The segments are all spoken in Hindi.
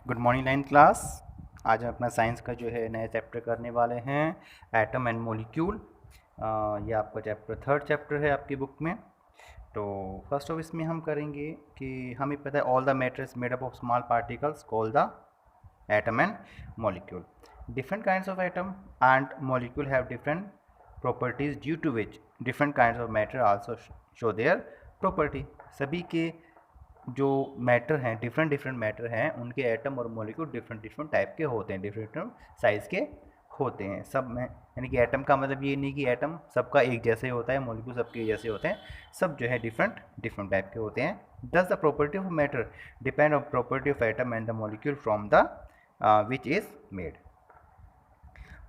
Good morning ninth class. आज हम अपना साइंस का जो है नया चैप्टर करने वाले हैं, एटम एंड मॉलिक्यूल। ये आपका थर्ड चैप्टर है आपकी बुक में। तो फर्स्ट ऑफ इसमें हम करेंगे कि हमें पता है all the matter is made up of small particles call the atom and molecule. Different kinds of atom and molecule have different properties due to which different kinds of matter also show their property. सभी के जो मैटर हैं, डिफरेंट डिफरेंट मैटर हैं, उनके एटम और मॉलिक्यूल डिफरेंट डिफरेंट टाइप के होते हैं, डिफरेंट डिफरेंट साइज़ के होते हैं सब में। यानी कि एटम का मतलब ये नहीं कि एटम सबका एक जैसे ही होता है, मॉलिक्यूल सबके जैसे होते हैं, सब जो है डिफरेंट डिफरेंट टाइप के होते हैं। Does the property of matter depend on property of atom and the molecule from the which is made.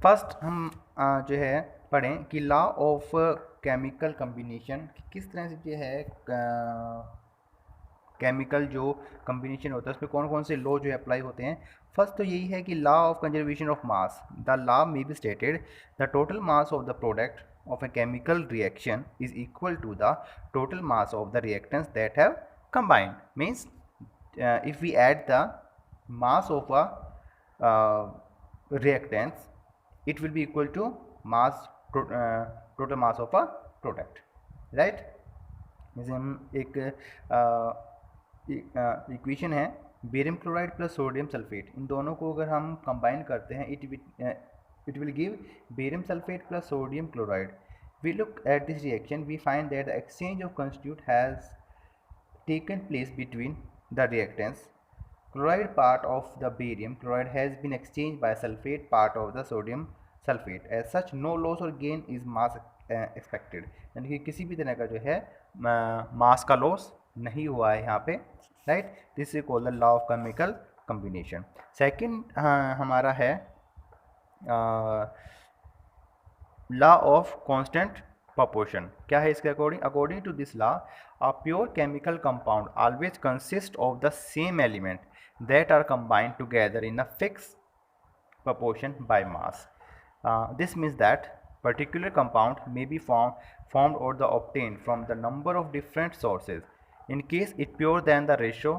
First हम जो है पढ़ें कि लॉ ऑफ केमिकल कम्बिनेशन किस तरह से जो है केमिकल जो कम्बिनेशन होता है उसमें कौन कौन से लॉ जो है अप्लाई होते हैं। फर्स्ट तो यही है कि law of conservation of mass. The law may be stated the total mass of the product of a chemical reaction is equal to the total mass of the reactants that have combined. Means if we add the mass of a reactants, it will be equal to total mass of a product, right? जैसे हम एक इक्वेशन है barium chloride plus sodium sulphate, इन दोनों को अगर हम कंबाइन करते हैं it will give barium sulfate plus sodium chloride. We look at this reaction, we find that the exchange of constituent has taken place between the reactants. Chloride part of the barium chloride has been exchanged by sulfate part of the sodium sulfate. As such, no loss or gain is mass expected. यानी कि किसी भी तरह का जो है मास का लॉस नहीं हुआ है यहाँ पे, right. This is called the law of chemical combination. Second हमारा है लॉ ऑफ कांस्टेंट proportion. क्या है इसके according? According to this law a pure chemical compound always consist of the same element that are combined together in a fix proportion by mass. This means that particular compound may be formed or the obtained from the number of different sources. In case it pure than the ratio,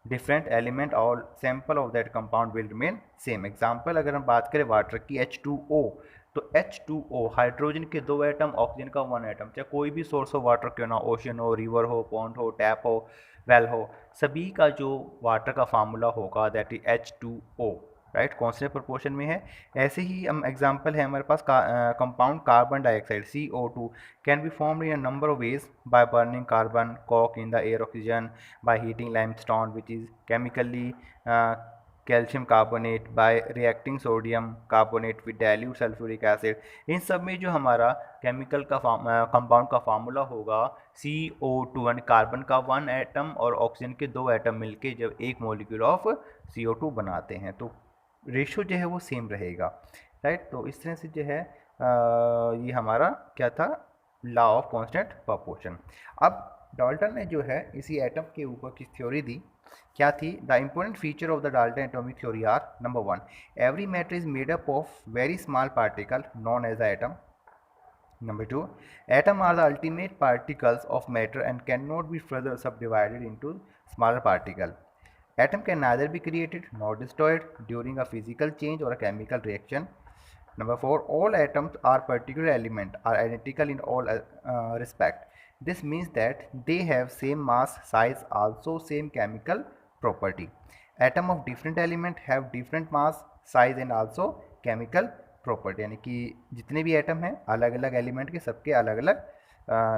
different element or sample of that compound will remain same. Example अगर हम बात करें वाटर की H2O, तो H2O हाइड्रोजन के 2 एटम, ऑक्सीजन का 1 एटम, चाहे कोई भी सोर्स ऑफ वाटर क्यों ना, ओशन हो, रिवर हो, पॉन्ड हो, टैप हो, वेल हो, सभी का जो वाटर का फार्मूला होगा that is H2O, right, constant proportion में है। ऐसे ही हम एग्जांपल है हमारे पास compound carbon dioxide CO2 can be formed in a number of ways by burning carbon coke in the air oxygen, by heating limestone which is chemically calcium carbonate, by reacting sodium carbonate with dilute sulphuric acid. इन सब में जो हमारा केमिकल का कंपाउंड का फार्मूला होगा CO2, यानी कार्बन का 1 एटम और ऑक्सीजन के 2 एटम मिलके जब एक मॉलिक्यूल ऑफ CO2 बनाते हैं तो रेशो जो है वो सेम रहेगा, राइट। तो इस तरह से जो है ये हमारा क्या था, लॉ ऑफ कांस्टेंट प्रोपोर्शन। अब डाल्टन ने जो है इसी एटम के ऊपर की थ्योरी दी, क्या थी? The important feature of the Dalton atomic theory are, number 1, every matter is made up of very small particle known as the atom. Number 2, atoms are the ultimate particles of matter and cannot be further subdivided into smaller particles. Atom can neither be created nor destroyed during a physical change or a chemical reaction. Number 4, all atoms are particular element are identical in all respect. This means that they have same mass, size, also same chemical property. Atom of different element have different mass, size and also chemical property. यानी कि जितने भी एटम हैं अलग अलग एलिमेंट के, सबके अलग अलग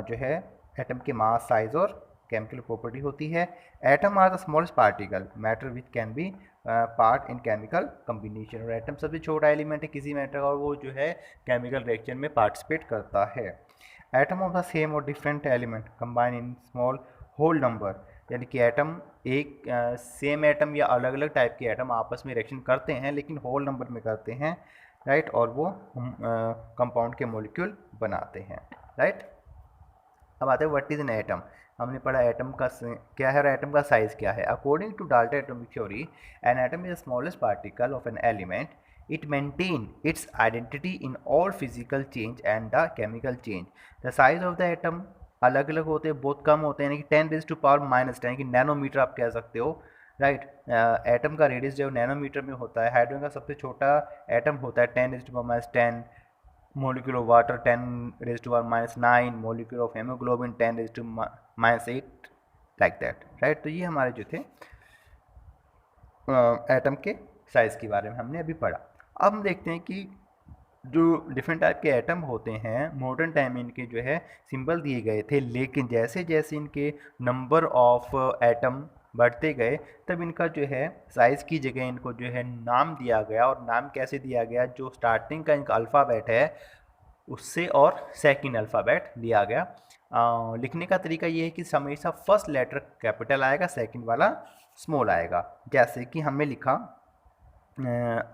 जो है एटम के मास, साइज और केमिकल प्रॉपर्टी होती है। Atom are the smallest particle matter which can be part in chemical combination. और एटम सबसे छोटा एलिमेंट है किसी मैटर का और वो जो है केमिकल रिएक्शन में पार्टिसिपेट करता है। एटम ऑफ द सेम और different element combine in small whole number, यानी कि एटम एक सेम एटम या अलग अलग टाइप के एटम आपस में रिएक्शन करते हैं लेकिन होल नंबर में करते हैं, राइट, और वो कंपाउंड के मॉलिक्यूल बनाते हैं, राइट। अब आते हैं व्हाट इज एन एटम। हमने पढ़ा एटम का क्या है और एटम का साइज क्या है। According to Dalton atomic theory, an atom is the smallest particle of an element. It maintain its identity in all physical change and the chemical change. The size of the atom अलग अलग होते हैं, बहुत कम होते हैं, यानी कि 10⁻⁻⁻, यानी कि नैनोमीटर आप कह सकते हो, राइट। एटम का रेडियस जो नैनोमीटर में होता है, हाइड्रोजन का सबसे छोटा एटम होता है 10⁻⁻10, molecule of water 10⁻⁻9, molecule of hemoglobin 10⁻⁻8, like that, right. तो ये हमारे जो थे एटम के साइज़ के बारे में हमने अभी पढ़ा। अब हम देखते हैं कि जो डिफरेंट टाइप के एटम होते हैं, मॉडर्न टाइम में इनके जो है सिंबल दिए गए थे, लेकिन जैसे जैसे इनके नंबर ऑफ एटम बढ़ते गए तब इनका जो है साइज़ की जगह इनको जो है नाम दिया गया। और नाम कैसे दिया गया, जो स्टार्टिंग का इनका अल्फ़ाबेट है उससे और सेकंड अल्फ़ाबेट दिया गया। लिखने का तरीका ये है कि हमेशा फर्स्ट लेटर कैपिटल आएगा, सेकंड वाला स्मॉल आएगा। जैसे कि हमने लिखा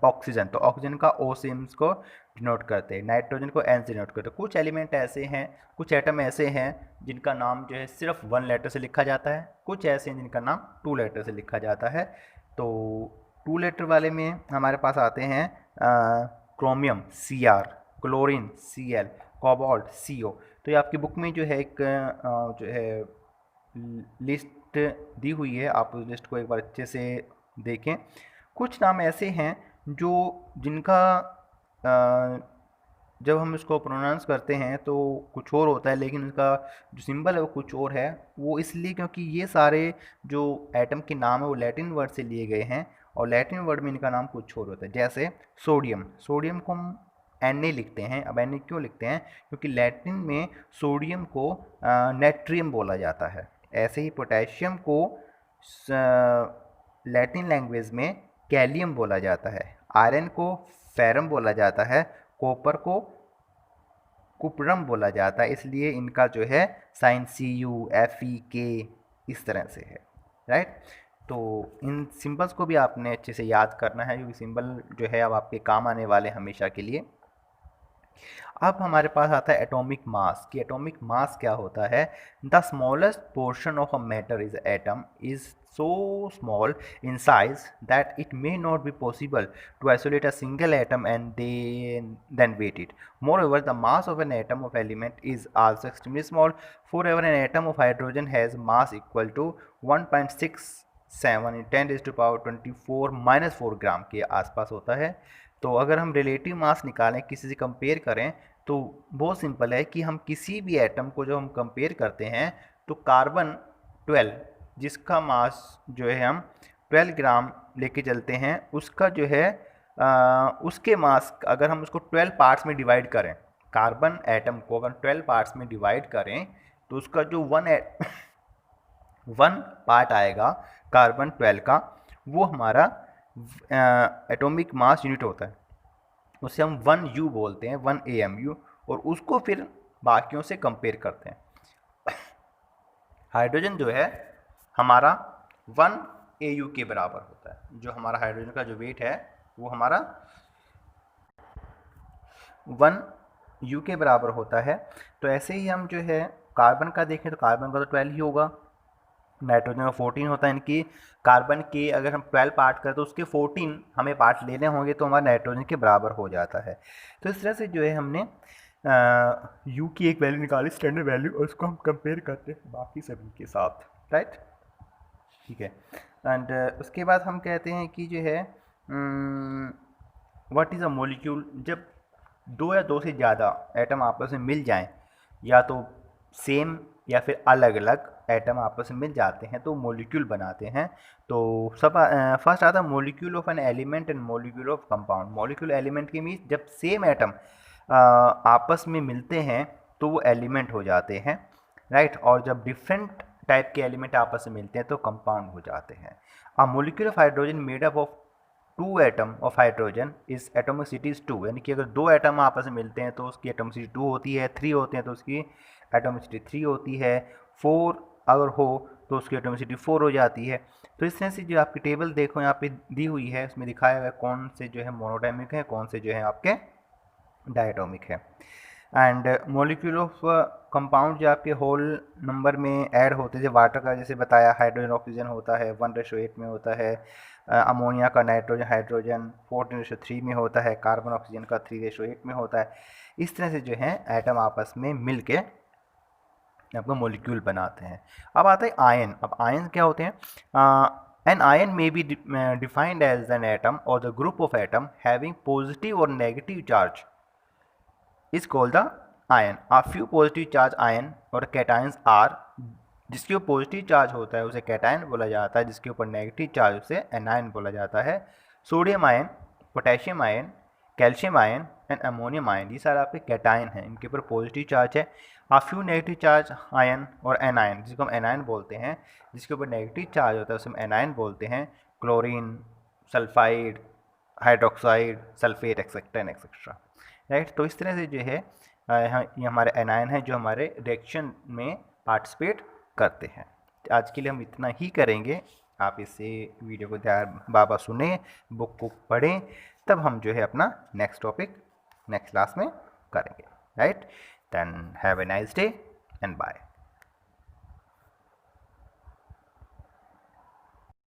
ऑक्सीजन, तो ऑक्सीजन का ओ से हम इसको डिनोट करते हैं, नाइट्रोजन को एन से डिनोट करते हैं। कुछ एलिमेंट ऐसे हैं, कुछ एटम ऐसे हैं जिनका नाम जो है सिर्फ 1 लेटर से लिखा जाता है, कुछ ऐसे हैं जिनका नाम 2 लेटर से लिखा जाता है। तो 2 लेटर वाले में हमारे पास आते हैं chromium Cr, chlorine Cl, cobalt Co। तो ये आपकी बुक में जो है एक जो है लिस्ट दी हुई है, आप उस लिस्ट को एक बार अच्छे से देखें। कुछ नाम ऐसे हैं जो जिनका जब हम इसको प्रोनाउंस करते हैं तो कुछ और होता है, लेकिन उसका जो सिंबल है वो कुछ और है। वो इसलिए क्योंकि ये सारे जो एटम के नाम है वो लैटिन वर्ड से लिए गए हैं, और लैटिन वर्ड में इनका नाम कुछ और होता है। जैसे सोडियम, सोडियम को हम Na लिखते हैं। अब Na क्यों लिखते हैं, क्योंकि लैटिन में सोडियम को नेट्रियम बोला जाता है। ऐसे ही पोटेशियम को लैटिन लैंग्वेज में कैलियम बोला जाता है, आयरन को फेरम बोला जाता है, कॉपर को कुपरम बोला जाता है। इसलिए इनका जो है साइन CuFeK इस तरह से है, राइट। तो इन सिंबल्स को भी आपने अच्छे से याद करना है, क्योंकि सिंबल जो है अब आपके काम आने वाले हमेशा के लिए। अब हमारे पास आता है एटॉमिक मास, कि एटॉमिक मास क्या होता है। The smallest portion of a matter is atom is so small in size that it may not be possible to isolate a single atom and then weight it. Moreover, the mass of an atom of element is also extremely small. Forever, an atom of hydrogen has mass equal to 1.67 in 10⁻24 ग्राम के आसपास होता है। तो अगर हम रिलेटिव मास निकालें, किसी से कंपेयर करें, तो बहुत सिंपल है कि हम किसी भी एटम को जो हम कंपेयर करते हैं, तो कार्बन 12 जिसका मास जो है हम 12 ग्राम लेके चलते हैं, उसका जो है उसके मास अगर हम उसको 12 पार्ट्स में डिवाइड करें, कार्बन एटम को अगर 12 पार्ट्स में डिवाइड करें, तो उसका जो वन पार्ट आएगा कार्बन 12 का, वो हमारा एटॉमिक मास यूनिट होता है। उसे हम 1U बोलते हैं, 1 AMU, और उसको फिर बाकियों से कंपेयर करते हैं। हाइड्रोजन जो है हमारा 1 AU के बराबर होता है। जो हमारा हाइड्रोजन का जो वेट है वो हमारा 1 U के बराबर होता है। तो ऐसे ही हम जो है कार्बन का देखें तो कार्बन का तो 12 ही होगा, नाइट्रोजन का 14 होता है। इनकी कार्बन के अगर हम 12 पार्ट करें तो उसके 14 हमें पार्ट लेने होंगे, तो हमारा नाइट्रोजन के बराबर हो जाता है। तो इस तरह से जो है हमने U की एक वैल्यू निकाली, स्टैंडर्ड वैल्यू, और उसको हम कंपेयर करते हैं बाकी सभी के साथ, राइट। ठीक है। एंड उसके बाद हम कहते हैं कि जो है व्हाट इज़ अ मॉलिक्यूल। जब 2 या 2 से ज़्यादा एटम आपस में मिल जाएं, या तो सेम या फिर अलग अलग एटम आपस में मिल जाते हैं, तो मॉलिक्यूल बनाते हैं। तो सब फर्स्ट आता है molecule of an element and molecule of compound. Molecule element के मीन्स जब सेम एटम आपस में मिलते हैं तो वो एलिमेंट हो जाते हैं, राइट। और जब डिफरेंट टाइप के एलिमेंट आपस में मिलते हैं तो कंपाउंड हो जाते हैं। A molecule of hydrogen made up of 2 atom of hydrogen is atomicity is 2, यानी कि अगर 2 एटम आपस में मिलते हैं तो उसकी एटोमिसिटी 2 होती है, 3 होते हैं तो उसकी एटोमिसिटी 3 होती है, 4 अगर हो तो उसकी एटोमिसिटी 4 हो जाती है। तो इस तरह से जो आपकी टेबल देखो यहाँ पे दी हुई है, उसमें दिखाया हुआ है कौन से जो है मोनोटॉमिक है, कौन से जो है आपके डायटोमिक है। एंड मॉलिक्यूल ऑफ कंपाउंड जो आपके होल नंबर में ऐड होते हैं, वाटर का जैसे बताया हाइड्रोजन ऑक्सीजन होता है 1:8 में होता है, अमोनिया का नाइट्रोजन हाइड्रोजन 14:3 में होता है, कार्बन ऑक्सीजन का 3:8 में होता है। इस तरह से जो है एटम आपस में मिल के आपका मॉलिक्यूल बनाते हैं। अब आता है आयन। अब आयन क्या होते हैं, An ion may be defined as an atom or the group of atom having positive or negative charge is called the ion. A few positive charge ion और cations are, जिसके ऊपर पॉजिटिव चार्ज होता है उसे कैटायन बोला जाता है, जिसके ऊपर नेगेटिव चार्ज उसे एनायन बोला जाता है. Sodium ion, potassium ion, calcium ion and ammonium ion, ये सारे आपके कैटायन हैं, इनके ऊपर पॉजिटिव चार्ज है. आ फ्यू नेगेटिव चार्ज आयन और एनायन, जिसको हम एनायन बोलते हैं, जिसके ऊपर नेगेटिव चार्ज होता है उसे हम एनायन बोलते हैं. Chlorine, sulphide, hydroxide, sulphate etcetera and etcetera. Right, तो इस तरह से जो है ये हमारे एनायन है जो हमारे रिएक्शन में पार्टिसिपेट करते हैं. आज के लिए हम इतना ही करेंगे. आप इसे वीडियो को ध्यान बाबा सुने, बुक को पढ़ें, तब हम जो है अपना नेक्स्ट टॉपिक नेक्स्ट क्लास में करेंगे. Right, then have a nice day and bye.